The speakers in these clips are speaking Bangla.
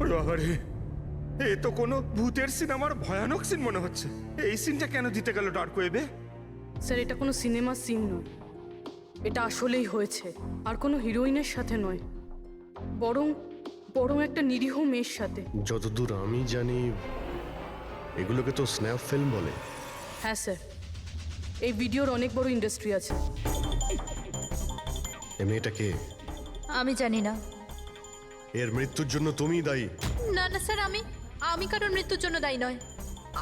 ওরে বাবারে, এ তো কোনো ভূতের সিনেমার ভয়ানক সিন মনে হচ্ছে। এই সিনটা কেন দিতে গেল ডার্ক ওয়েবে? স্যার, এটা কোনো সিনেমার সিন নয়, এটা আসলেই হয়েছে। আর কোনো হিরোইনের সাথে নয়, বরং বরং একটা নিরীহ মেয়ের সাথে। যতদূর আমি জানি এগুলোকে তো স্ন্যাপ ফিল্ম বলে। হ্যাঁ স্যার, এই ভিডিওর অনেক বড় ইন্ডাস্ট্রি আছে। এ মেয়েটাকে, আমি জানি না। এর মৃত্যুর জন্য তুমিই দায়ী। না না স্যার, আমি কারোর মৃত্যুর জন্য দায়ী নয়।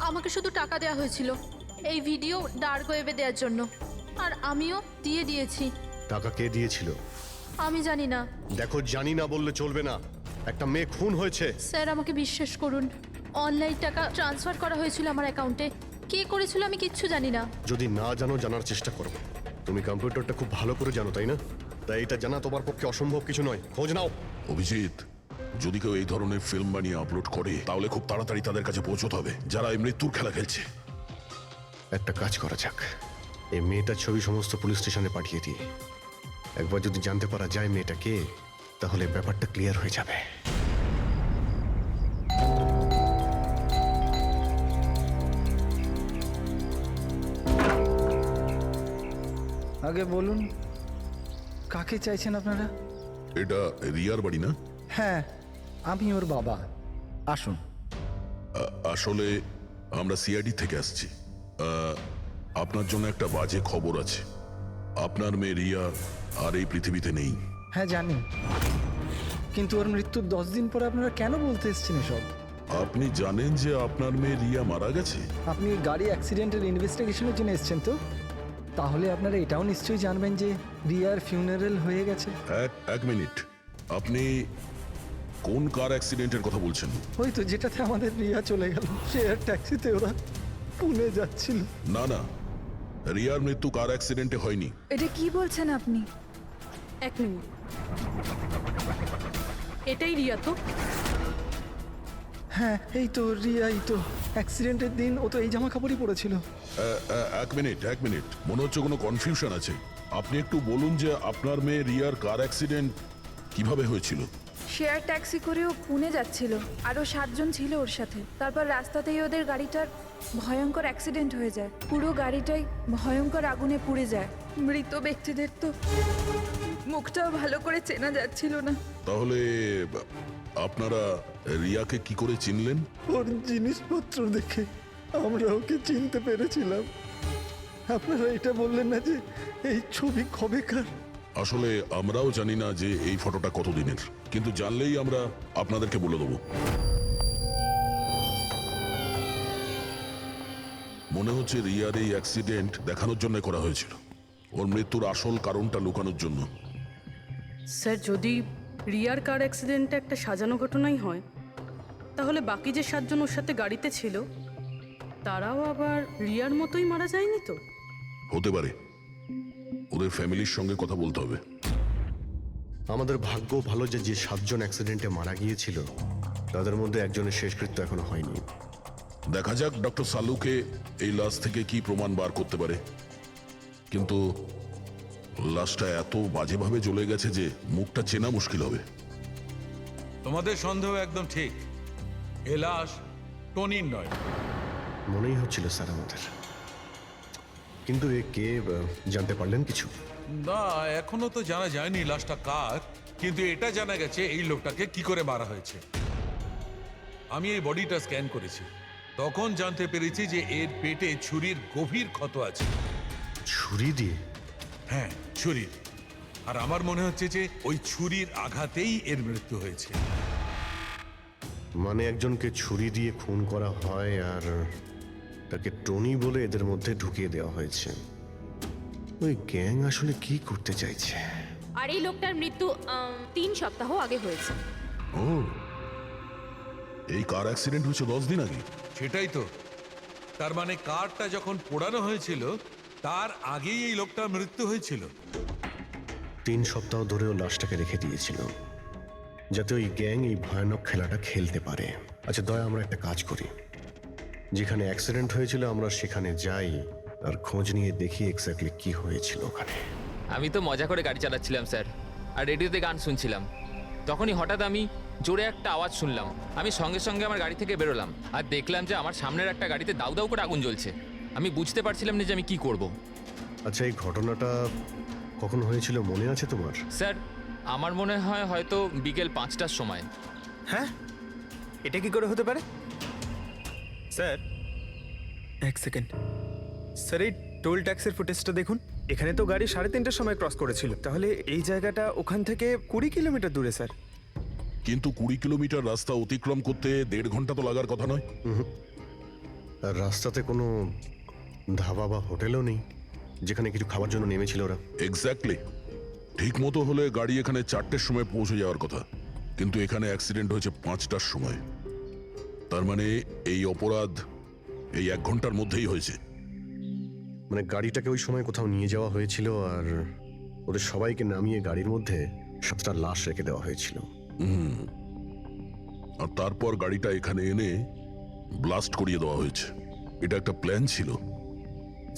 আমাকে শুধু টাকা দেওয়া হয়েছিল এই ভিডিও ডার্ক ওয়েবে দেওয়ার জন্য, আর আমিও দিয়েছি। টাকা কে দিয়েছিল? আমি জানি না। দেখো, জানি না বললে চলবে না। একটা মেয়ে খুন হয়েছে। স্যার, আমাকে বিশ্বাস করুন, অনলাইন টাকা ট্রান্সফার করা হয়েছিল আমার অ্যাকাউন্টে। কে করেছিল আমি কিচ্ছু জানি না। যদি না জানো, জানার চেষ্টা করো। তুমি কম্পিউটারটা খুব ভালো করে জানো, তাই না? তাই এটা জানা তোমার পক্ষে অসম্ভব কিছু নয়। খোঁজ নাও। অভিজিৎ, যদি কেউ এই ধরনের ফিল্ম বানিয়ে আপলোড করে তাহলে খুব তাড়াতাড়ি তাদের কাছে পৌঁছতে হবে যারা এই মৃত্যুর খেলা খেলছে। একটা কাজ করা যাক, এই মেয়েটার ছবি সমস্ত পুলিশ স্টেশনে পাঠিয়ে দিই। একবার যদি জানতে পারা যায় মেয়েটা কে, তাহলে ব্যাপারটা ক্লিয়ার হয়ে যাবে। আগে বলুন, কাকে চাইছেন আপনারা? এটা রিয়ার বাড়ি না? হ্যাঁ, আমি ওর বাবা। আসুন। আসলে আমরা সিআইডি থেকে আসছি। আপনার জন্য একটা বাজে খবর আছে। আপনার মেয়ে রিয়া আর এই পৃথিবীতে নেই। হ্যাঁ জানি, কিন্তু ওর মৃত্যুর 10 দিন পরে আপনারা কেন বলতে এসছেন এসব? আপনি জানেন যে আপনার মেয়ে রিয়া মারা গেছে? আপনি গাড়ি অ্যাক্সিডেন্টের ইনভেস্টিগেশনের জন্য এসছেন তো? তাহলে আপনারা এটাও নিশ্চয়ই জানবেন যে রিয়ার ফিউনারেল হয়ে গেছে। এক মিনিট, আপনি কোন কার অ্যাক্সিডেন্টের কথা বলছেন? ওই তো যেটাতে আমাদের রিয়া চলে গেল, শেয়ার ট্যাক্সিতে ওরা পুনে যাচ্ছিল। না না, রিয়ার মৃত্যু কার অ্যাক্সিডেন্টে হয়নি। এটা কি বলছেন আপনি? এক মিনিট, এটাই রিয়া তো? হ্যাঁ, এই তো রিয়াই তো। অ্যাক্সিডেন্টের দিন ও তো এই জামা কাপড়ই পরেছিল। এক মিনিট, মনে হচ্ছে কোনো কনফিউশন আছে। আপনি একটু বলুন যে আপনার মেয়ে রিয়ার কার অ্যাক্সিডেন্ট কিভাবে হয়েছিল? শেয়ার ট্যাক্সি করেও পুনে যাচ্ছিল, আরও 7 জন ছিল ওর সাথে। তারপর রাস্তাতেই ওদের গাড়িটার ভয়ঙ্কর অ্যাক্সিডেন্ট হয়ে যায়। পুরো গাড়িটাই ভয়ঙ্কর আগুনে পুড়ে যায়। মৃত ব্যক্তিদের তো মুখটাও ভালো করে চেনা যাচ্ছিল না। তাহলে আপনারা রিয়াকে কি করে চিনলেন? ওর জিনিসপত্র দেখে আমরা ওকে চিনতে পেরেছিলাম। আপনারা এটা বললেন না যে এই ছবি কবেকার? আসলে আমরাও জানি না যে এই ফটোটা কতদিনের, কিন্তু জানলেই আমরা আপনাদেরকে বলে দেবো। মনে হচ্ছে রিয়ার এই অ্যাক্সিডেন্ট দেখানোর জন্য করা হয়েছিল, ওর মৃত্যুর আসল কারণটা লুকানোর জন্য। স্যার, যদি রিয়ার কার অ্যাক্সিডেন্টটা একটা সাজানো ঘটনাই হয়, তাহলে বাকি যে 7 জন ওর সাথে গাড়িতে ছিল তারাও আবার রিয়ার মতোই মারা যায়নি তো? হতে পারে, ওদের ফ্যামিলির সঙ্গে কথা বলতে হবে। আমাদের ভাগ্য ভালো যে 7 জন অ্যাক্সিডেন্টে মারা গিয়েছিল তাদের মধ্যে একজনের শেষকৃত্য এখনো হয়নি। দেখা যাক ডক্টর সালুকে এই লাশ থেকে কি প্রমাণ বার করতে পারে। কিন্তু লাশটা এত বাজেভাবে জ্বলে গেছে যে মুখটা চেনা মুশকিল হবে। তোমাদের সন্দেহ একদম ঠিক। এ লাশ টনির নয়। মনেই হচ্ছিল স্যার আমাদের, কিন্তু এ কে জানতে পারলেন কিছু? না, এখনো তো জানা যায়নি লাশটা কার, কিন্তু এটা জানা গেছে এই লোকটাকে কি করে মারা হয়েছে। আমি এই বডিটা স্ক্যান করেছি, তখন জানতে পেরেছি যে এর পেটে ছুরির গভীর ক্ষত আছে। ছুরি দিয়ে? হ্যাঁ, ছুরির। আর আমার মনে হচ্ছে যে ওই ছুরির আঘাতেই এর মৃত্যু হয়েছে। মানে একজনকে ছুরি দিয়ে খুন করা হয় আর তাকে টনি বলে এদের মধ্যে ঢুকিয়ে দেওয়া হয়েছে। ওই গ্যাং আসলে কি করতে চাইছে? আর এই লোকটার মৃত্যু 3 সপ্তাহ আগে হয়েছে। ও, এই কার অ্যাক্সিডেন্ট হয়েছে 10 দিন আগে? সেটাই তো। তার মানে কারটা যখন পোড়ানো হয়েছিল তার আগেই এই লোকটার মৃত্যু হয়েছিল। 3 সপ্তাহ ধরেও লাশটাকে রেখে দিয়েছিল যাতে ওই গ্যাং এই ভয়ানক খেলাটা খেলতে পারে। আচ্ছা দয়া, আমরা একটা কাজ করি, যেখানে অ্যাক্সিডেন্ট হয়েছিল আমরা সেখানে যাই আর খোঁজ নিয়ে দেখি এক্স্যাক্টলি কি হয়েছিল ওখানে। আমি তো মজা করে গাড়ি চালাচ্ছিলাম স্যার, আর রেডিওতে গান শুনছিলাম। তখনই হঠাৎ আমি জোরে একটা আওয়াজ শুনলাম। আমি সঙ্গে সঙ্গে আমার গাড়ি থেকে বেরোলাম আর দেখলাম যে আমার সামনের একটা গাড়িতে দাউ দাউ করে আগুন জ্বলছে। আমি বুঝতে পারছিলাম না যে আমি কি করব। আচ্ছা, এই ঘটনাটা কখন হয়েছিল মনে আছে তোমার? স্যার, আমার মনে হয় হয়তো বিকেল 5টার সময়। হ্যাঁ, এটা কি করে হতে পারে? স্যার, এক সেকেন্ড। স্যার, এই টোল ট্যাক্সের ফুটেজটা দেখুন। এখানে তো গাড়ি 3:30টার সময় ক্রস করেছিল, তাহলে এই জায়গাটা ওখান থেকে 20 কিলোমিটার দূরে স্যার। কিন্তু 20 কিলোমিটার রাস্তা অতিক্রম করতে 1.5 ঘন্টা তো লাগার কথা নয়। আর রাস্তাতে কোনো ধাবা বা হোটেলও নেই যেখানে কিছু খাবার জন্য নেমেছিল ওরা। এক্স্যাক্টলি, ঠিক মতো হলে গাড়ি এখানে 4টের সময় পৌঁছে যাওয়ার কথা, কিন্তু এখানে অ্যাক্সিডেন্ট হয়েছে 5টার সময়। তার মানে এই অপরাধ এই 1 ঘন্টার মধ্যেই হয়েছে। মানে গাড়িটাকে ওই সময় কোথাও নিয়ে যাওয়া হয়েছিল আর ওদের সবাইকে নামিয়ে গাড়ির মধ্যে 7টা লাশ রেখে দেওয়া হয়েছিল। আর তারপর গাড়িটা এখানে এনে ব্লাস্ট করিয়ে দেওয়া হয়েছে। এটা একটা প্ল্যান ছিল।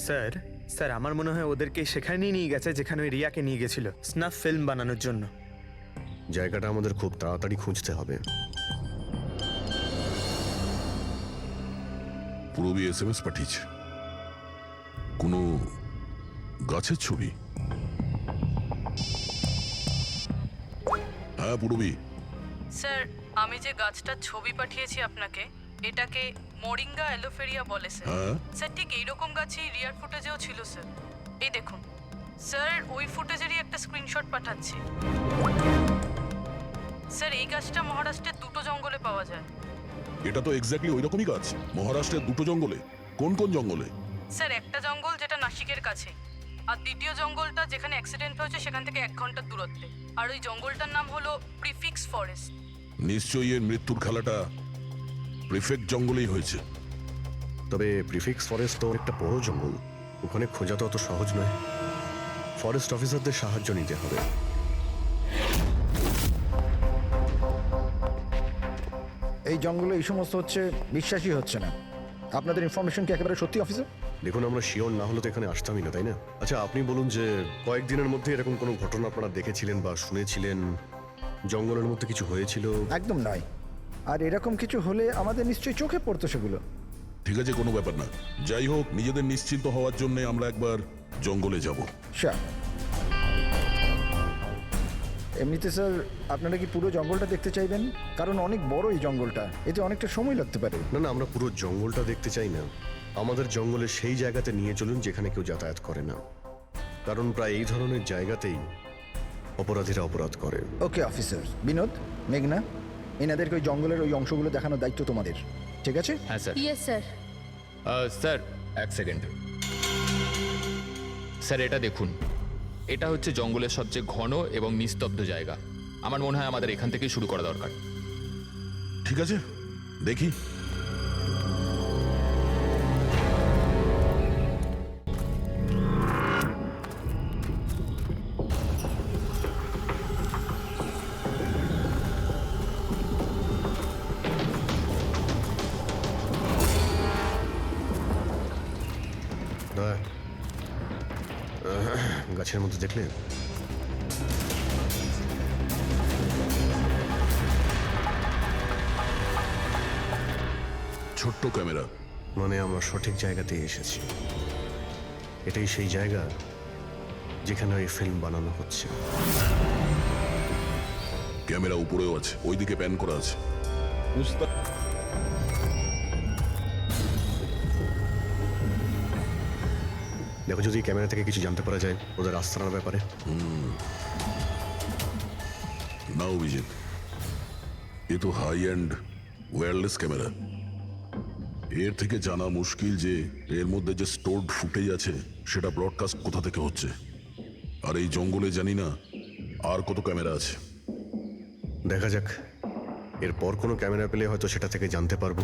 স্যার, স্যার আমার মনে হয় ওদেরকে সেখানেই নিয়ে গেছে যেখানে ওই রিয়াকে নিয়ে গেছিল স্নাফ ফিল্ম বানানোর জন্য। জায়গাটা আমাদের খুব তাড়াতাড়ি খুঁজতে হবে। পূরবী SMS পাঠিয়েছে, কোনো গাছের ছবি। হ্যাঁ পূরবী, স্যার, আমি যে গাছটার ছবি পাঠিয়েছি আপনাকে, এটাকে মোরিঙ্গা অ্যালোফেরিয়া বলে স্যার। হ্যাঁ স্যার, ঠিক এইরকম গাছই রিয়ার ফুটেজেও ছিল স্যার। এই দেখুন স্যার, ওই ফুটেজেরই একটা স্ক্রিনশট পাঠাচ্ছি। স্যার, এই গাছটা মহারাষ্ট্রের 2টো জঙ্গলে পাওয়া যায়। এটা তো এক্স্যাক্টলি ওই রকমই গাছ। মহারাষ্ট্রের 2টো জঙ্গলে? কোন কোন জঙ্গলে? স্যার, একটা জঙ্গল যেটা নাসিকের কাছে, আর দ্বিতীয় জঙ্গলটা যেখানে অ্যাক্সিডেন্ট হয়েছে সেখান থেকে 1 ঘন্টার দূরত্বে। আর ওই জঙ্গলটার নাম হলো প্রিফিক্স ফরেস্ট। নিশ্চয়ই এর মৃত্যুর খেলাটা প্রিফেক্ট জঙ্গলেই হয়েছে। তবে প্রিফিক্স ফরেস্ট তো একটা বড় জঙ্গল, ওখানে খোঁজা তো অত সহজ নয়। ফরেস্ট অফিসারদের সাহায্য নিতে হবে। এই জঙ্গলে এই সমস্ত হচ্ছে, বিশ্বাসই হচ্ছে না। আপনাদের ইনফরমেশন কি একেবারে সত্যি অফিসার? দেখুন, আমরা শিওর না হলে তো এখানে আসতামই না, তাই না? আচ্ছা, আপনি বলুন যে কয়েকদিনের মধ্যে এরকম কোনো ঘটনা আপনারা দেখেছিলেন বা শুনেছিলেন? জঙ্গলের মধ্যে কিছু হয়েছিল? একদম নয়। আর এরকম কিছু হলে আমাদের নিশ্চয়ই চোখে পড়তো সেগুলো। ঠিক আছে, কোনো ব্যাপার না। যাই হোক, নিজেদের নিশ্চিন্ত হওয়ার জন্য আমরা একবার জঙ্গলে যাব। স্যার, এমনিতে স্যার আপনারা কি পুরো জঙ্গলটা দেখতে চাইবেন? কারণ অনেক বড় এই জঙ্গলটা, এতে অনেকটা সময় লাগতে পারে। না না, আমরা পুরো জঙ্গলটা দেখতে চাই না। আমাদের জঙ্গলে সেই জায়গাতে নিয়ে চলুন যেখানে কেউ যাতায়াত করে না, কারণ প্রায় এই ধরনের জায়গাতেই অপরাধীরা অপরাধ করে। Okay officer. বিনোদ, মেঘনা, এনাদেরকে ওই জঙ্গলের ওই অংশগুলো দেখানোর দায়িত্ব তোমাদের, ঠিক আছে? হ্যাঁ স্যার। Yes sir. স্যার, এক সেকেন্ড। স্যার, এটা দেখুন, এটা হচ্ছে জঙ্গলের সবচেয়ে ঘন এবং নিস্তব্ধ জায়গা। আমার মনে হয় আমাদের এখান থেকেই শুরু করা দরকার। ঠিক আছে, দেখি। দয়া, গাছের মধ্যে দেখলেন? ছোট্ট ক্যামেরা। মানে আমরা সঠিক জায়গাতেই এসেছি। এটাই সেই জায়গা যেখানে ওই ফিল্ম বানানো হচ্ছে। ক্যামেরা উপরেও আছে, ওইদিকে প্যান করা আছে। দেখো, যদি ক্যামেরা থেকে কিছু জানতে পারা যায় ওদের আস্তানার ব্যাপারে। না অভিজিৎ, এ তো হাই অ্যান্ড ওয়্যারলেস ক্যামেরা। এর থেকে জানা মুশকিল যে এর মধ্যে যে স্টোরড ফুটেজ আছে সেটা ব্রডকাস্ট কোথা থেকে হচ্ছে। আর এই জঙ্গলে জানি না আর কত ক্যামেরা আছে। দেখা যাক, এরপর কোনো ক্যামেরা পেলে হয়তো সেটা থেকে জানতে পারবো।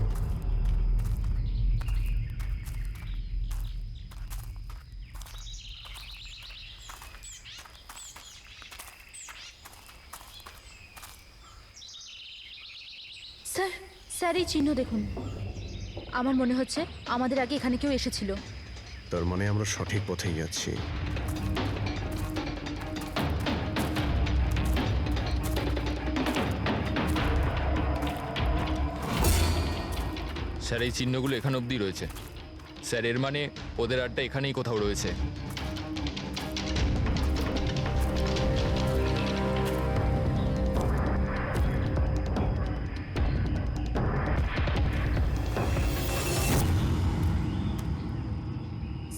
স্যার, স্যার এই চিহ্ন দেখুন। আমার মনে হচ্ছে আমাদের আগে এখানে কেউ এসেছিল। তার মানে আমরা সঠিক পথেই যাচ্ছি। স্যার এই চিহ্নগুলো এখান অবধি রয়েছে। স্যার এর মানে ওদের আড্ডা এখানেই কোথাও রয়েছে।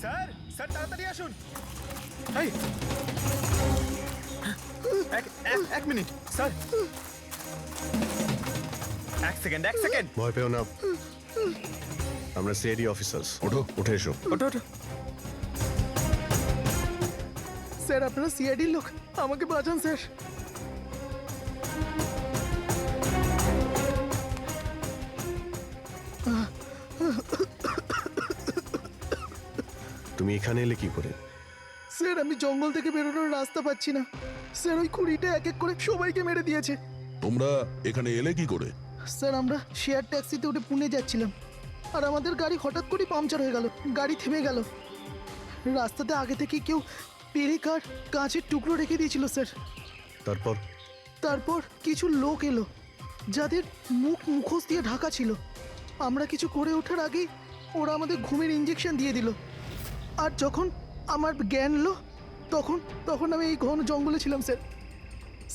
স্যার স্যার তাড়াতাড়ি আসুন। এই এক মিনিট স্যার, এক সেকেন্ড। ভয় পেও না, আমরা সিআইডি অফিসার্স। ওঠো। উঠে এসো। ওটো ওটো। স্যার আপনারা সিআইডির লোক, আমাকে বাঁচান স্যার। তুমি এখানে এলে কি করে? স্যার আমি জঙ্গল থেকে বেরোনোর রাস্তা পাচ্ছি না স্যার, ওই কুড়িটা এক এক করে সবাইকে মেরে দিয়েছে। তোমরা এখানে এলে কি করে? স্যার আমরা শেয়ার ট্যাক্সিতে উঠে পুনে যাচ্ছিলাম, আর আমাদের গাড়ি হঠাৎ করে পাংচার হয়ে গেল, গাড়ি থেমে গেল। রাস্তাতে আগে থেকে কেউ পেরেক আর কাঁচের টুকরো রেখে দিয়েছিল স্যার। তারপর কিছু লোক এলো যাদের মুখোশ দিয়ে ঢাকা ছিল। আমরা কিছু করে ওঠার আগেই ওরা আমাদের ঘুমের ইঞ্জেকশন দিয়ে দিল। আর যখন আমার জ্ঞান এলো তখন আমি এই ঘন জঙ্গলে ছিলাম স্যার।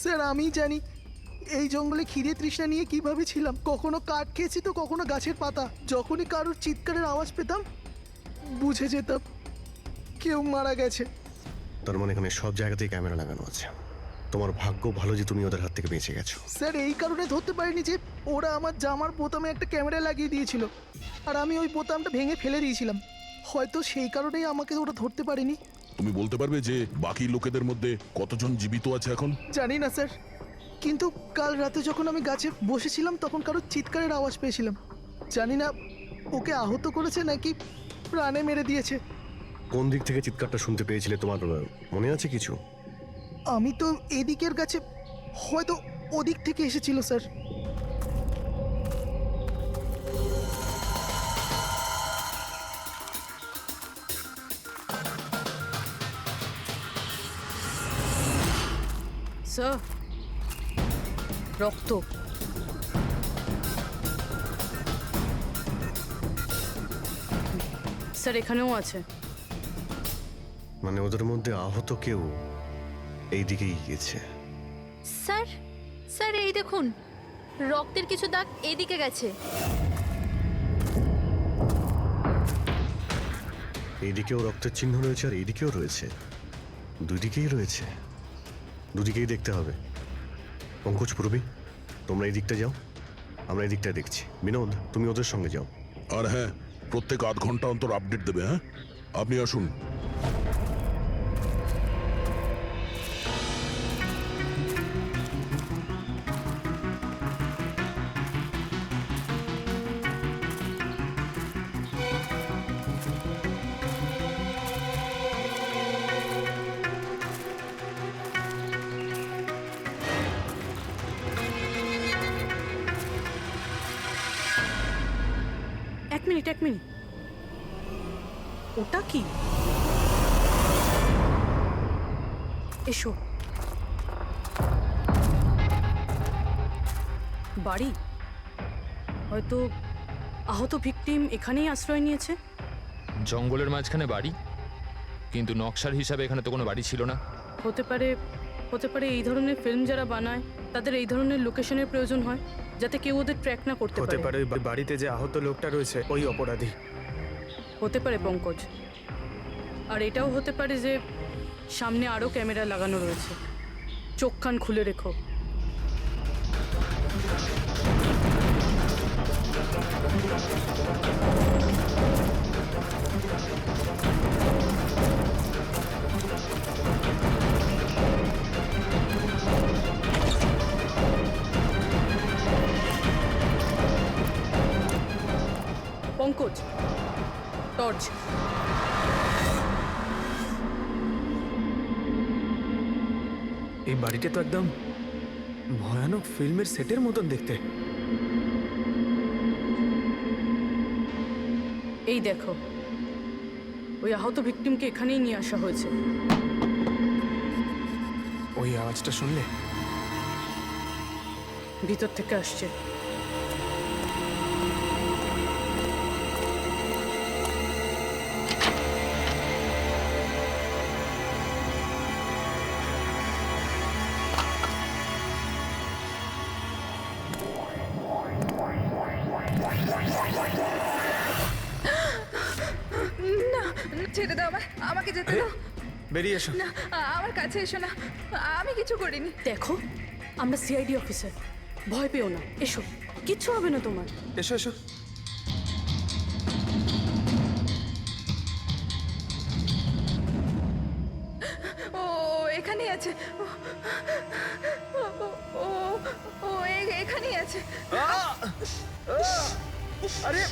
স্যার আমি জানি এই জঙ্গলে খিদে তৃষ্ণা নিয়ে কিভাবে ছিলাম, কখনো কাঠ খেয়েছি তো কখনো গাছের পাতা। যখনই কারোর চিৎকারের আওয়াজ পেতাম বুঝে যেতাম কেউ মারা গেছে। তার মানে এখানে সব জায়গাতেই ক্যামেরা লাগানো আছে। তোমার ভাগ্য ভালো যে তুমি ওদের হাত থেকে বেঁচে গেছো। স্যার এই কারণে ধরতে পারিনি যে ওরা আমার জামার বোতামে একটা ক্যামেরা লাগিয়ে দিয়েছিল, আর আমি ওই বোতামটা ভেঙে ফেলে দিয়েছিলাম। হয়তো সেই কারণেই আমাকে ওরা ধরতে পারেনি। তুমি বলতে পারবে যে বাকি লোকেদের মধ্যে কতজন জীবিত আছে এখন? জানি না স্যার, কিন্তু কাল রাতে যখন আমি গাছে বসেছিলাম তখন কারোর চিৎকারের আওয়াজ পেয়েছিলাম। জানি না ওকে আহত করেছে নাকি প্রাণে মেরে দিয়েছে। কোন দিক থেকে চিৎকারটা শুনতে পেয়েছিলে তোমার মনে আছে কিছু? আমি তো এদিকের গাছে, হয়তো ওদিক থেকে এসেছিল স্যার। স্যার রক্ত। স্যার এখানেও আছে। মানে ওদের মধ্যে আহত কেউ এই দিকেই গিয়েছে। স্যার এই দেখুন, রক্তের কিছু দাগ এদিকে গেছে। এইদিকেও রক্তের চিহ্ন রয়েছে আর এইদিকেও রয়েছে, দুদিকেই রয়েছে। দুদিকেই দেখতে হবে। পঙ্কজ, পূর্বী, তোমরা এই দিকটা যাও, আমরা এই দিকটা দেখছি। বিনোদ তুমি ওদের সঙ্গে যাও। আর হ্যাঁ, প্রত্যেক আধ ঘন্টা অন্তর আপডেট দেবে। হ্যাঁ, আপনি আসুন। এক মিনিট ওটা কি? এসো। বাড়ি, হয়তো আহত ভিকটিম এখানেই আশ্রয় নিয়েছে। জঙ্গলের মাঝখানে বাড়ি, কিন্তু নকশার হিসাবে এখানে তো কোনো বাড়ি ছিল না। হতে পারে এই ধরনের ফিল্ম যারা বানায় তাদের এই ধরনের লোকেশনের প্রয়োজন হয়, যাতে কেউ ওদের ট্র্যাক না করতে হতে পারে। পারে ওই বাড়িতে যে আহত লোকটা রয়েছে ওই অপরাধী। হতে পারে পঙ্কজ। আর এটাও হতে পারে যে সামনে আরও ক্যামেরা লাগানো রয়েছে। চোখ কান খুলে রেখো। পঙ্কজ, টর্চ। এই বাড়িটা তো একদম ভয়ানক ফিল্মের সেটের মতন দেখতে। এই দেখো, ওই আহত ভিকটিমকে এখানেই নিয়ে আসা হয়েছে। ওই আওয়াজটা শুনলে? ভিতর থেকে আসছে। ছেড়ে দাও আমায়, আমাকে যেতে দাও। বেরিয়ে এসো। না, আমার কাছে এসো না, আমি কিছু করিনি। দেখো, আমরা সিআইডি অফিসার, ভয় পেও না, এসো, কিচ্ছু হবে না তোমার। এসো এসো। ও এখানেই আছে, ও ও ও এখানেই আছে। আরে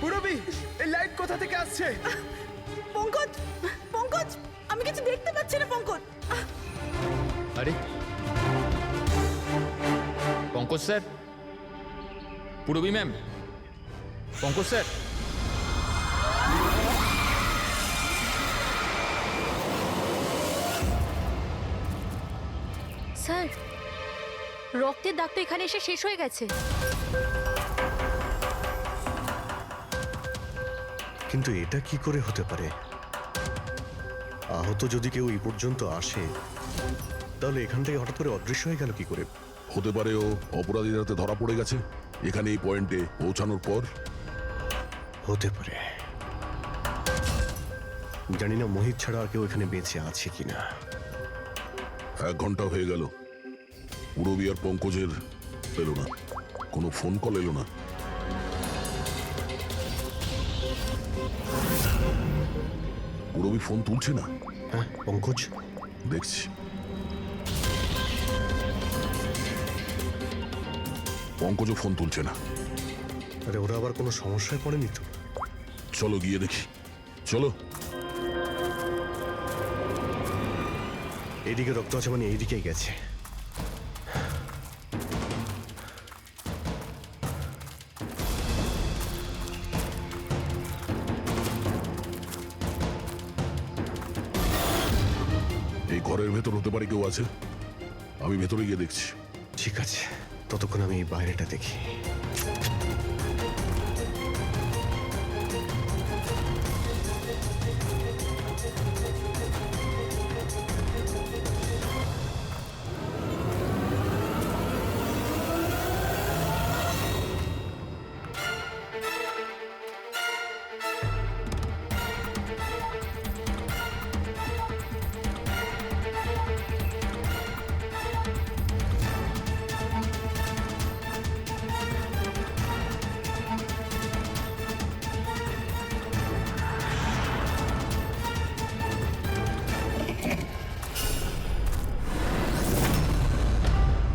পুরবি, এই লাইট কোথা থেকে আসছে? পঙ্কজ, পঙ্কজ, আমি কিছু দেখতে পাচ্ছি না পঙ্কজ। আরে Pankaj sir, Purabi ma'am, Pankaj sir. Sir, রক্তের দাগ তো এখানে এসে শেষ হয়ে গেছে। কিন্তু এটা কি করে হতে পারে? আহত যদি কেউ এই পর্যন্ত আসে, তাহলে এখান থেকে হঠাৎ করে অদৃশ্য হয়ে গেল কি করে? হতে পারে ও অপরাধীর হাতে ধরা পড়ে গেছে এখানে এই পয়েন্টে পৌঁছানোর পর। হতে পারে। জানি না মোহিত ছাড়া আর কেউ এখানে বেঁচে আছে কিনা। 1 ঘন্টা হয়ে গেল, পুরবী আর পঙ্কজের এলো না, কোনো ফোন কল এলো না। পুরবী ফোন তুলছে না। হ্যাঁ পঙ্কজ, দেখছি। পঙ্কজও ফোন তুলছে না। আরে ওরা আবার কোনো সমস্যায় পড়েনি তো? চলো গিয়ে দেখি, চলো। এইদিকে রক্ত আছে মানে এইদিকেই গেছে। এই ঘরের ভেতর হতে পারে কেউ আছে, আমি ভেতরে গিয়ে দেখছি। ঠিক আছে, ততক্ষণ আমি এই বাইরেটা দেখি।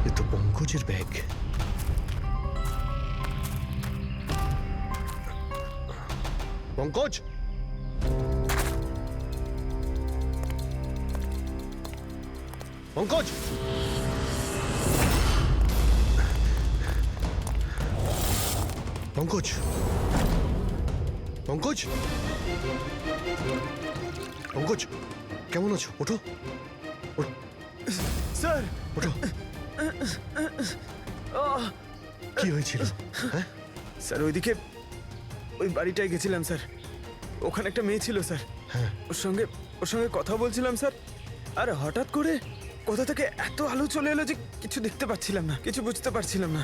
এ তো পঙ্কজের ব্যাগ। পঙ্কজ, পঙ্কজ, পঙ্কজ, পঙ্কজ, পঙ্কজ, কেমন আছো? ওঠো, স্যার, ওঠো। কি হয়েছিল? হ্যাঁ স্যার ওইদিকে ওই বাড়িটায় গেছিলাম স্যার, ওখানে একটা মেয়ে ছিল স্যার। হ্যাঁ। ওর সঙ্গে কথা বলছিলাম স্যার, আর হঠাৎ করে কোথা থেকে এত আলো চলে এলো যে কিছু দেখতে পাচ্ছিলাম না, কিছু বুঝতে পারছিলাম না।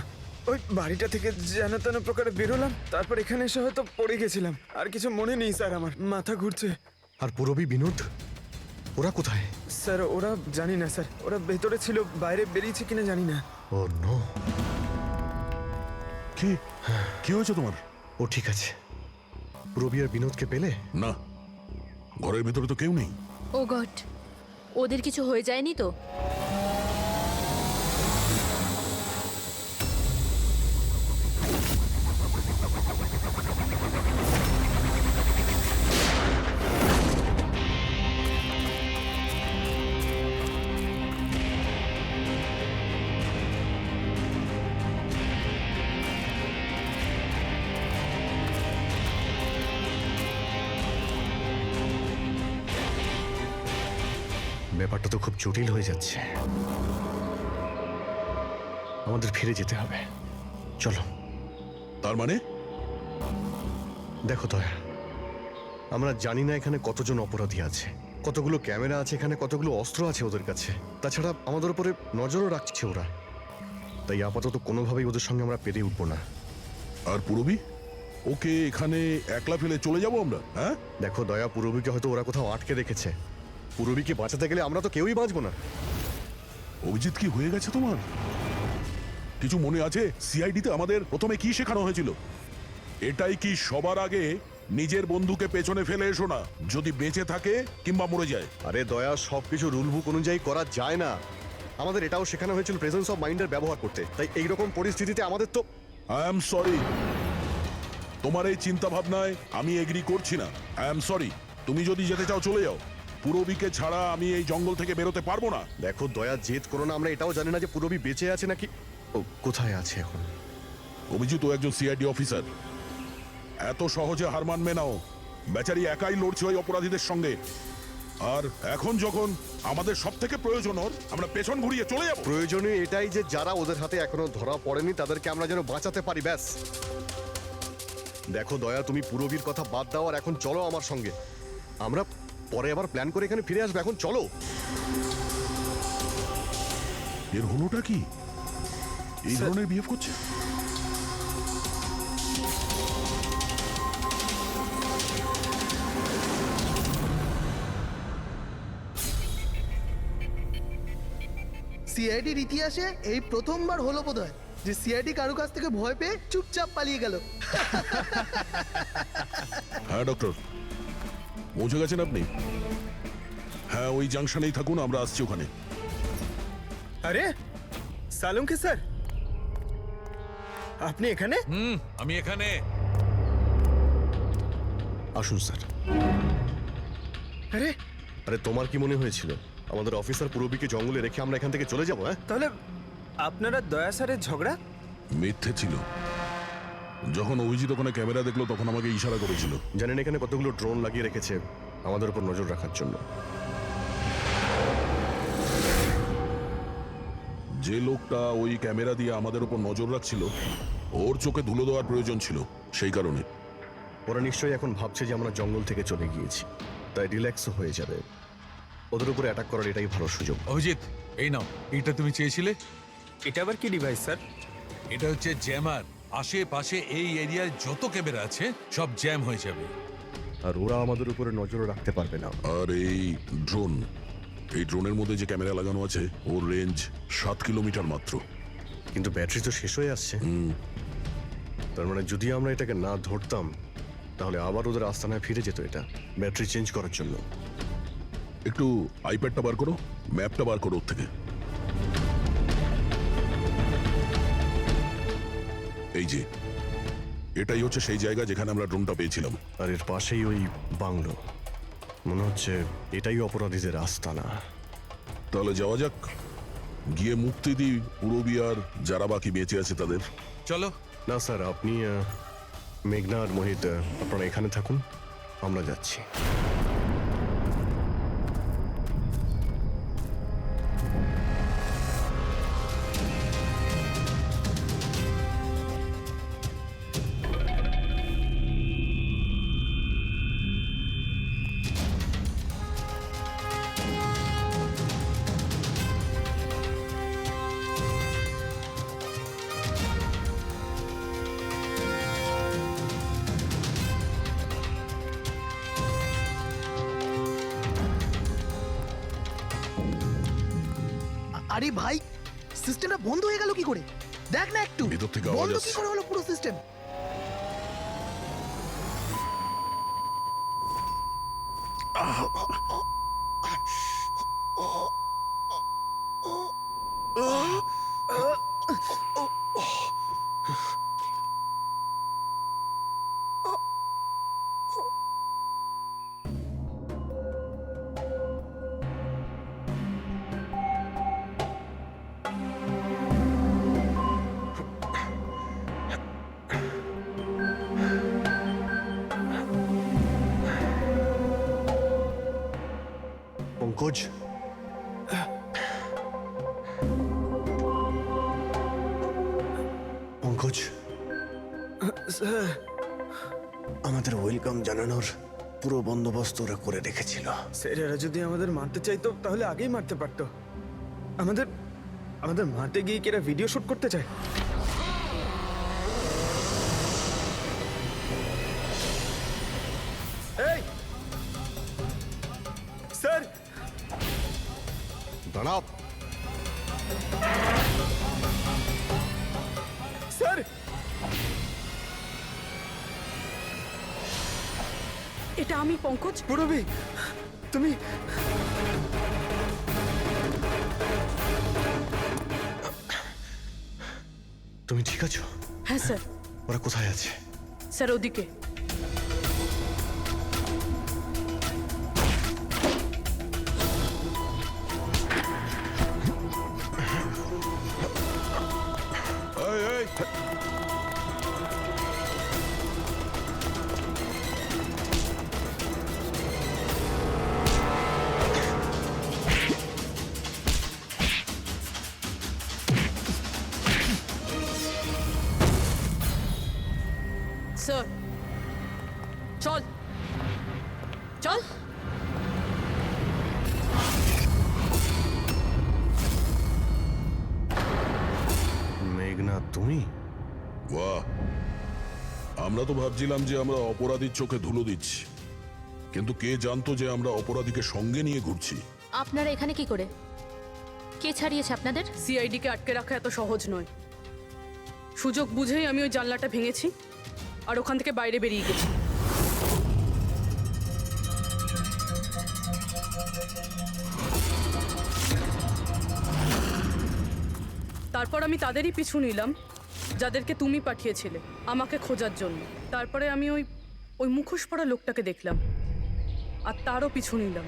ওই বাড়িটা থেকে যেন তেন প্রকারে বেরোলাম, তারপর এখানে এসে হয়তো পড়ে গেছিলাম। আর কিছু মনে নেই স্যার, আমার মাথা ঘুরছে। আর পুরবী, বিনোদ, ওরা কোথায়? স্যার ওরা জানি না স্যার, ওরা ভেতরে ছিল, বাইরে বেরিয়েছে কিনা জানি না। ও নো। কি কি হয়েছে তোমার? ও ঠিক আছে। পুরবী আর বিনোদকে পেলে? না, ঘরের ভেতরে তো কেউ নেই। ও গড, ওদের কিছু হয়ে যায়নি তো? ব্যাপারটা তো খুব জটিল হয়ে যাচ্ছে। আমাদের ফিরে যেতে হবে, চলো। তার মানে? দেখো দয়া, আমরা জানি না এখানে কতজন অপরাধী আছে, কতগুলো ক্যামেরা আছে এখানে, কতগুলো অস্ত্র আছে ওদের কাছে। তাছাড়া আমাদের উপরে নজরও রাখছে ওরা। তাই আপাতত কোনোভাবেই ওদের সঙ্গে আমরা পেরে উঠবো না। আর পুরবী? ওকে এখানে একলা ফেলে চলে যাব আমরা? হ্যাঁ, দেখো দয়া, পূরবীকে হয়তো ওরা কোথাও আটকে রেখেছে। পূরবীকে বাঁচাতে গেলে আমরা তো কেউই বাঁচবো না। অভিজিৎ কি হয়ে গেছে তোমার? কিছু মনে আছে সিআইডিতে আমাদের প্রথমে কি শেখানো হয়েছিল? এটাই কি সবার আগে নিজের বন্ধুকে পেছনে ফেলে এসো না, যদি বেঁচে থাকে কিংবা মরে যায়। আরে দয়া, সবকিছু রুল বুক অনুযায়ী করা যায় না। আমাদের এটাও শেখানো হয়েছিল প্রেজেন্স অফ মাইন্ডের ব্যবহার করতে। তাই এইরকম পরিস্থিতিতে আমাদের তো আই এম সরি, তোমার এই চিন্তা ভাবনায় আমি এগ্রি করছি না। আই এম সরি, তুমি যদি যেতে চাও চলে যাও। পূরবীকে ছাড়া আমি এই জঙ্গল থেকে বেরোতে পারবো না। দেখো দয়া, জেদ করো না। আমরা এটাও জানি না যে পূরবী বেঁচে আছে নাকি ও কোথায় আছে এখন। অভিজিৎ ও একজন সিআইডি অফিসার, এত সহজে হার মানবে নাও। বেচারি একাই লড়ছে ওই অপরাধীদের সঙ্গে। আর এখন যখন আমাদের সব থেকে প্রয়োজন ওর, আমরা পেছন ঘুরিয়ে চলে যাব। প্রয়োজনীয় এটাই যে যারা ওদের হাতে এখনো ধরা পড়েনি তাদেরকে আমরা যেন বাঁচাতে পারি, ব্যাস। দেখো দয়া, তুমি পূরবীর কথা বাদ দাও আর এখন চলো আমার সঙ্গে। আমরা পরে আবার প্ল্যান করে এখানে ফিরে আসবো, এখন চলো। এর হলোটা কি? এই ধরনের বিহেভ করছে? সিআইডির ইতিহাসে এই প্রথমবার হলো বোধহয় যে সিআইডি কারো কাছ থেকে ভয় পেয়ে চুপচাপ পালিয়ে গেল। হ্যাঁ ডক্টর, পৌঁছে গেছেন আপনি? হ্যাঁ, ওই জাংশনেই থাকুন, আমরা আসছি ওখানে। আরে সালুঙ্কি স্যার, আপনি এখানে? আমি এখানে। আসুন স্যার। আরে আরে তোমার কি মনে হয়েছিল আমাদের অফিসার পূরবীকে জঙ্গলে রেখে আমরা এখান থেকে চলে যাবো? হ্যাঁ, তাহলে আপনারা দয়া স্যারের ঝগড়া? মিথ্যে ছিল। যখন অভিজিৎ ওখানে ক্যামেরা দেখলো তখন আমাকে ইশারা করেছিল। জানেন এখানে কতগুলো ড্রোন লাগিয়ে রেখেছে আমাদের উপর নজর রাখার জন্য। যে লোকটা ওই ক্যামেরা দিয়ে আমাদের উপর নজর রাখছিল, ওর চোখে ধুলো দেওয়ার প্রয়োজন ছিল, সেই কারণে। ওরা নিশ্চয়ই এখন ভাবছে যে আমরা জঙ্গল থেকে চলে গিয়েছি, তাই রিল্যাক্সও হয়ে যাবে। ওদের উপরে অ্যাটাক করার এটাই ভালো সুযোগ। অভিজিৎ, এই নাও, এইটা তুমি চেয়েছিলে। এটা আবার কি ডিভাইস স্যার? এটা হচ্ছে জ্যামার। আশেপাশে এই এরিয়ায় যত ক্যামেরা আছে সব জ্যাম হয়ে যাবে। আর ওরা আমাদের উপরে নজর রাখতে পারবে না। আর এই ড্রোন, এই ড্রোনের মধ্যে যে ক্যামেরা লাগানো আছে ওর রেঞ্জ 7 কিলোমিটার মাত্র। কিন্তু ব্যাটারি তো শেষ হয়ে আসছে। তার মানে যদি আমরা এটাকে না ধরতাম তাহলে আবার ওদের আস্তানায় ফিরে যেত এটা ব্যাটারি চেঞ্জ করার জন্য। একটু আইপ্যাডটা বার করো, ম্যাপটা বার করো ওর থেকে। এই যে, এটাই হচ্ছে সেই জায়গা যেখানে আমরা ড্রোনটা পেয়েছিলাম। আর এর পাশেই ওই বাংলো। মনে হচ্ছে এটাই অপরাধীদের আস্তানা। তাহলে যাওয়া যাক, গিয়ে মুক্তি দিই পূরবী আর যারা বাকি বেঁচে আছে তাদের। চলো। না স্যার, আপনি মেঘনা আর মোহিত আপনারা এখানে থাকুন, আমরা যাচ্ছি। আরে ভাই, সিস্টেমটা বন্ধ হয়ে গেল কি করে? দেখ না একটু, ভিতর থেকে আওয়াজ বন্ধ কি আসছে। করে হলো পুরো সিস্টেম? পঙ্কজ, পঙ্কজ, আমাদের ওয়েলকাম জানানোর পুরো বন্দোবস্ত ওরা করে রেখেছিল। স্যার, এরা যদি আমাদের মারতে চাইতো তাহলে আগেই মারতে পারতো। আমাদের আমাদের মারতে গিয়ে কি এরা ভিডিও শুট করতে চায়? দাঁড়াও। স্যার এটা আমি পঙ্কজ। পুরবি তুমি তুমি ঠিক আছো? হ্যাঁ স্যার। ওরা কোথায় আছে? স্যার ওদিকে। এই, এই, স্যার চল চল। মেঘনা তুমি? বাহ, আমরা তো ভাবছিলাম যে আমরা অপরাধীর চোখে ধুলো দিচ্ছি, কিন্তু কে জানতো যে আমরা অপরাধীকে সঙ্গে নিয়ে ঘুরছি। আপনারা এখানে কি করে? কে ছাড়িয়েছে আপনাদের? সিআইডিকে আটকে রাখা এত সহজ নয়। সুযোগ বুঝেই আমি ওই জানলাটা ভেঙেছি আর ওখান থেকে বাইরে বেরিয়ে গেছি। তারপর আমি তাদেরই পিছু নিলাম যাদেরকে তুমি পাঠিয়েছিলে আমাকে খোঁজার জন্য। তারপরে আমি ওই ওই মুখোশ পরা লোকটাকে দেখলাম আর তারও পিছু নিলাম।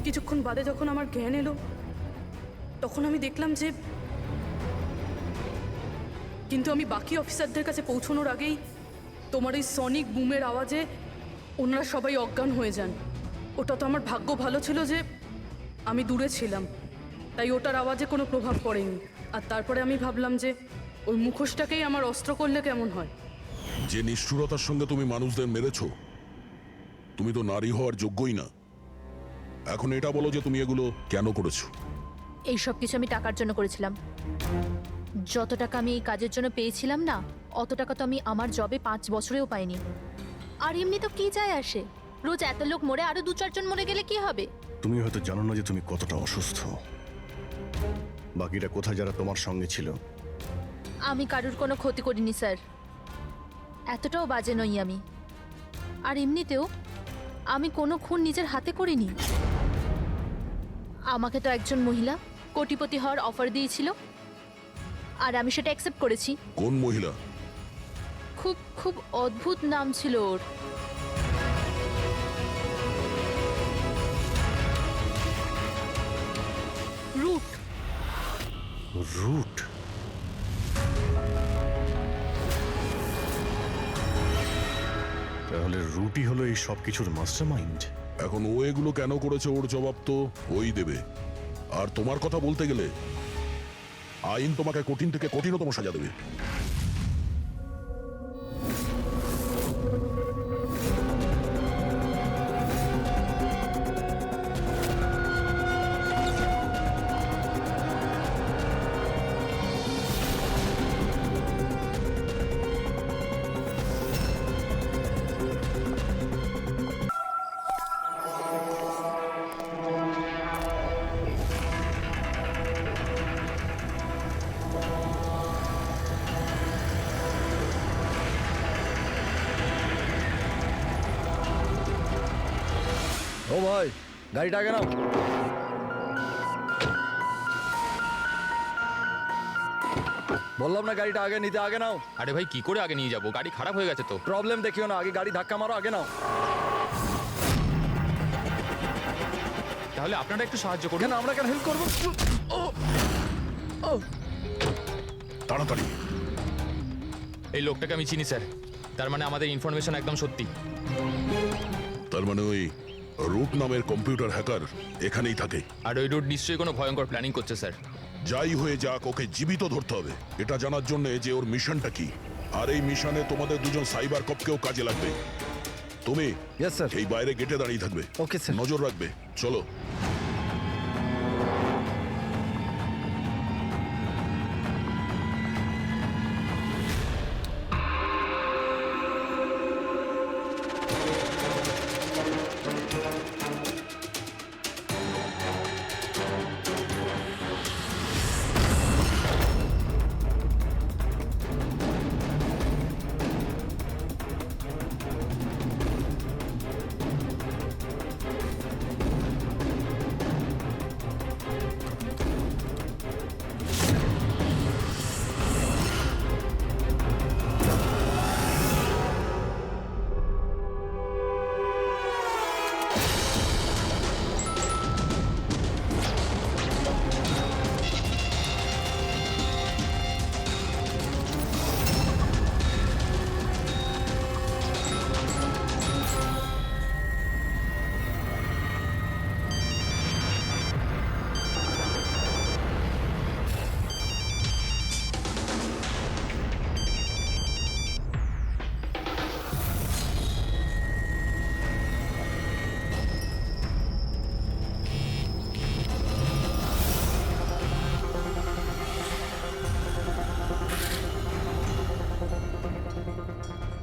কিছুক্ষণ বাদে যখন আমার জ্ঞান এলো তখন আমি দেখলাম যে, কিন্তু আমি বাকি অফিসারদের কাছে পৌঁছানোর আগেই তোমার এই সনিক বুমের আওয়াজে ওনারা সবাই অজ্ঞান হয়ে যান। ওটা তো আমার ভাগ্য ভালো ছিল যে আমি দূরে ছিলাম, তাই ওটার আওয়াজে কোনো প্রভাব পড়েনি। আর তারপরে আমি ভাবলাম যে ওই মুখোশটাকেই আমার অস্ত্র করলে কেমন হয়। যে নিষ্ঠুরতার সঙ্গে তুমি মানুষদের মেরেছো, তুমি তো নারী হওয়ার যোগ্যই না। এখন এটা বলো যে তুমি এগুলো কেন করেছো? এই সব কিছু আমি টাকার জন্য করেছিলাম। যত টাকা আমি এই কাজের জন্য পেয়েছিলাম না, অত টাকা তো আমি আমার জবে 5 বছরেও পাইনি। আর এমনি তো কি যায় আসে, রোজ এত লোক মরে আরো 2-4 জন মরে গেলে কি হবে? তুমি হয়তো জানো না যে তুমি কতটা অসুস্থ। বাকিরা কোথায় যারা তোমার সঙ্গে ছিল? আমি কারুর কোনো ক্ষতি করিনি স্যার, এতটাও বাজে নই আমি। আর এমনিতেও আমি কোনো খুন নিজের হাতে করিনি। আমাকে তো একজন মহিলা কোটিপতি হওয়ার অফার দিয়েছিল আর আমি সেটা অ্যাকসেপ্ট করেছি। কোন মহিলা? খুব খুব অদ্ভুত নাম ছিল ওর। রুট। রুট? তাহলে রুটই হলো এই সব কিছুর মাস্টারমাইন্ড। এখন ও এগুলো কেন করেছে ওর জবাব তো ওই দেবে। আর তোমার কথা বলতে গেলে আইন তোমাকে কঠিন থেকে কঠিনতম সাজা দেবে। ও ভাই, গাড়িটা আগে নাও। বললাম না গাড়িটা আগে নিতে, আগে নাও। আরে ভাই কি করে আগে নিয়ে যাবো? গাড়ি খারাপ হয়ে গেছে তো। প্রবলেম দেখিও না, আগে গাড়ি ধাক্কা মারো, আগে নাও। তাহলে আপনারা একটু সাহায্য করুন। কেন আমরা কেন হেল্প করবো? তাড়াতাড়ি। এই লোকটাকে আমি চিনি স্যার, তার মানে আমাদের ইনফরমেশন একদম সত্যি। তার মানে ওই রুট নামের কম্পিউটার হ্যাকার এখানেই থাকে। আর ওই রুট নিশ্চয়ই কোনো ভয়ঙ্কর প্ল্যানিং করছে স্যার। যাই হয়ে যাক, ওকে জীবিত ধরতে হবে, এটা জানার জন্য যে ওর মিশনটা কি। আর এই মিশনে তোমাদের দুজন সাইবার কপকেও কাজে লাগবে। তুমি ইয়েস স্যার। এই বাইরে গেটে দাঁড়িয়ে থাকবে, ওকে স্যার। নজর রাখবে। চলো।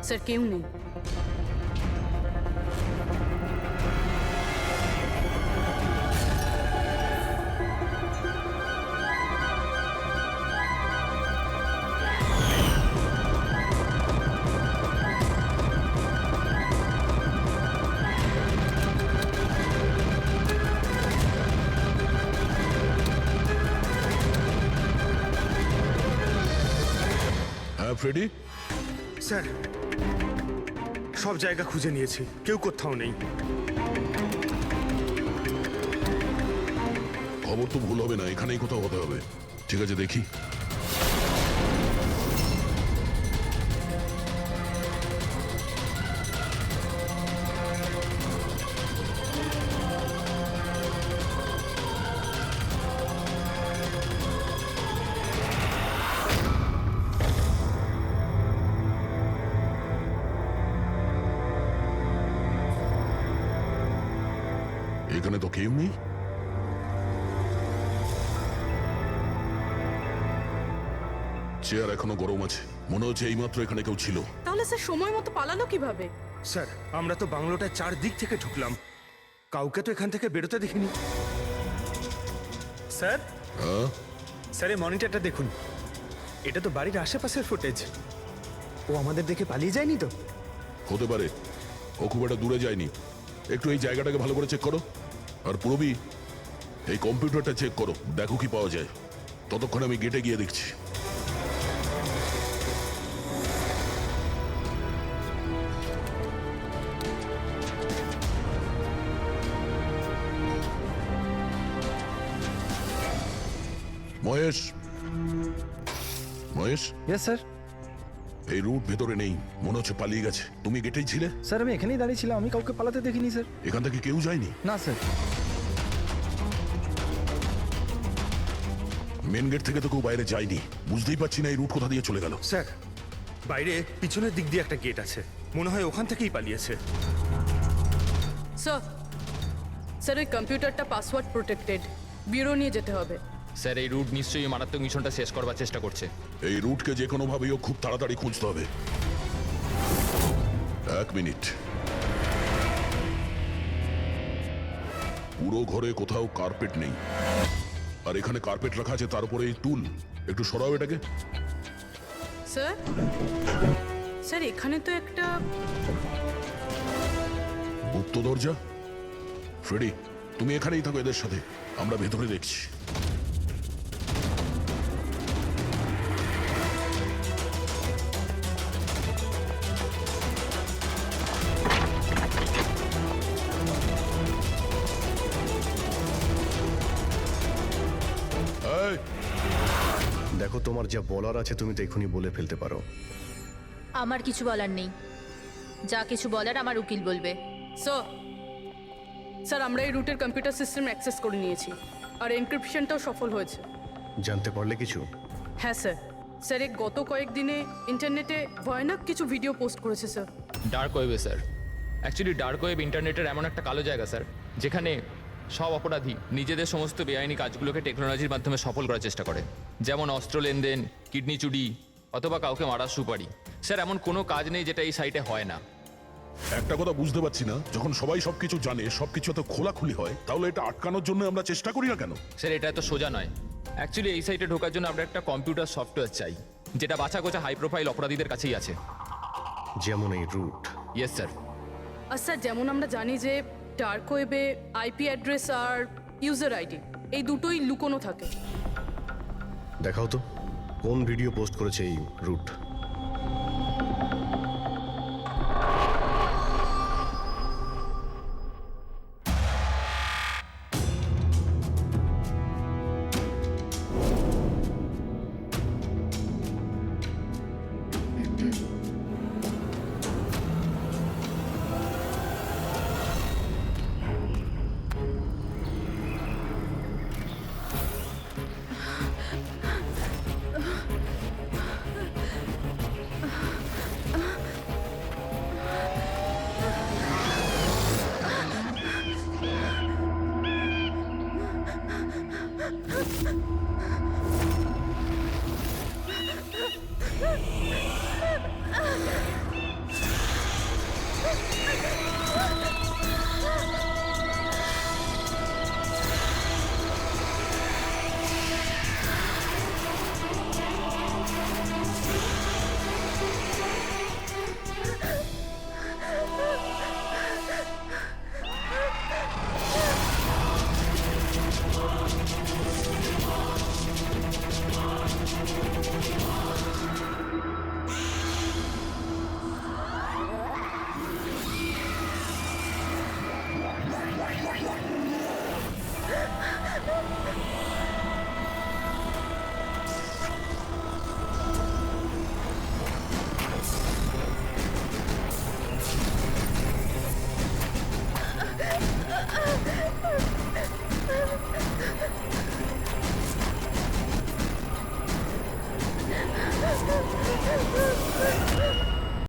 স্যার কেউ নেই। হ্যাঁ ফ্রেডি, স্যার সব জায়গা খুঁজে নিয়েছি, কেউ কোথাও নেই। খবর তো ভুল হবে না, এখানেই কোথাও হতে হবে। ঠিক আছে, দেখি। এখানে তো কেউ নেই। চেয়ার এখনো গরম আছে, মনে হচ্ছে এইমাত্র এখানে কেউ ছিল। তাহলে স্যার সময় মতো পালালো কিভাবে? স্যার আমরা তো বাংলোটার চারদিক থেকে ঢুকলাম, কাউকে তো এখান থেকে বেরোতে দেখিনি। স্যার, হ্যাঁ, স্যার এই মনিটরটা দেখুন, এটা তো বাড়ির আশেপাশের ফুটেজ। ও আমাদের দেখে পালিয়ে যায়নি তো? হতে পারে, ও খুব একটা দূরে যায়নি। একটু এই জায়গাটাকে ভালো করে চেক করো। আর পুরবি, এই কম্পিউটারটা চেক করো, দেখো কি পাওয়া যায়। ততক্ষণ আমি গেটে গিয়ে দেখছি। Mahesh, Mahesh, yes sir. এই রুট ভেতরে নেই, মনে হচ্ছে পালিয়ে গেছে। তুমি গেটেই ছিলে? স্যার আমি এখানেই দাঁড়িয়েছিলাম, আমি কাউকে পালাতে দেখিনি স্যার। এখান থেকে কেউ যায়নি? না স্যার। মেন গেট থেকে তো কেউ বাইরে যায়নি। বুঝতেই পারছি না এই রুট কোথা দিয়ে চলে গেল। স্যার বাইরে পিছনের দিক দিয়ে একটা গেট আছে, মনে হয় ওখান থেকেই পালিয়েছে। স্যার স্যার ওই কম্পিউটারটা পাসওয়ার্ড প্রোটেক্টেড, ব্যুরো নিয়ে যেতে হবে। স্যার এই রুট নিশ্চয়ই মারাত্মক মিশনটা শেষ করবার চেষ্টা করছে। এই রুটকে যে কোনোভাবেই খুব তাড়াতাড়ি খুঁজতে হবে। 1 মিনিট। পুরো ঘরে কোথাও কার্পেট নেই, আর এখানে কার্পেট রাখা আছে, তার উপরে এই টুল। একটু সরাও এটাকে। স্যার স্যার এখানে তো একটা গুপ্ত দরজা। ফ্রেডি, তুমি এখানেই থাকো এদের সাথে, আমরা ভেতরে দেখছি। এই, দেখো, তোমার যা বলার আছে তুমি তো এখনই বলে ফেলতে পারো। আমার কিছু বলার নেই। যা কিছু বলার আমার উকিল বলবে। স্যার স্যার আমরা এই রুটের কম্পিউটার সিস্টেম অ্যাক্সেস করে নিয়েছি আর এনক্রিপশনটাও সফল হয়েছে। জানতে পারলে কিছু? হ্যাঁ স্যার। স্যার এই গত কয়েকদিনে ইন্টারনেটে ভয়ানক কিছু ভিডিও পোস্ট করেছে স্যার। ডার্ক ওয়েবে স্যার। অ্যাকচুয়ালি ডার্ক ওয়েব ইন্টারনেটের এমন একটা কালো জায়গা স্যার, যেখানে সব অপরাধী নিজেদের সমস্ত বেআইনি কাজগুলোকে টেকনোলজির মাধ্যমে সফল করার চেষ্টা করে, যেমন অস্ত্র লেনদেন, কিডনি চুরি অথবা কাউকে মারার সুপারি। স্যার এমন কোনো কাজ নেই যেটা এই সাইটে হয় না। একটা কথা বুঝতে পারছি না, যখন সবাই সবকিছু জানে, সবকিছু এত খোলাখুলি হয়, তাহলে এটা আটকানোর জন্য আমরা চেষ্টা করি না কেন? স্যার এটা এত সোজা নয়। অ্যাকচুয়ালি এই সাইটে ঢোকার জন্য আমরা একটা কম্পিউটার সফটওয়্যার চাই, যেটা বাছা গোছা হাই প্রোফাইল অপরাধীদের কাছেই আছে। যেমন এই রুট। Yes sir. আর স্যার যেমন আমরা জানি যে ডার্ক ওয়েবে আইপি অ্যাড্রেস আর ইউজার আইডি এই দুটোই লুকোনো থাকে। দেখাও তো কোন ভিডিও পোস্ট করেছে এই রুট।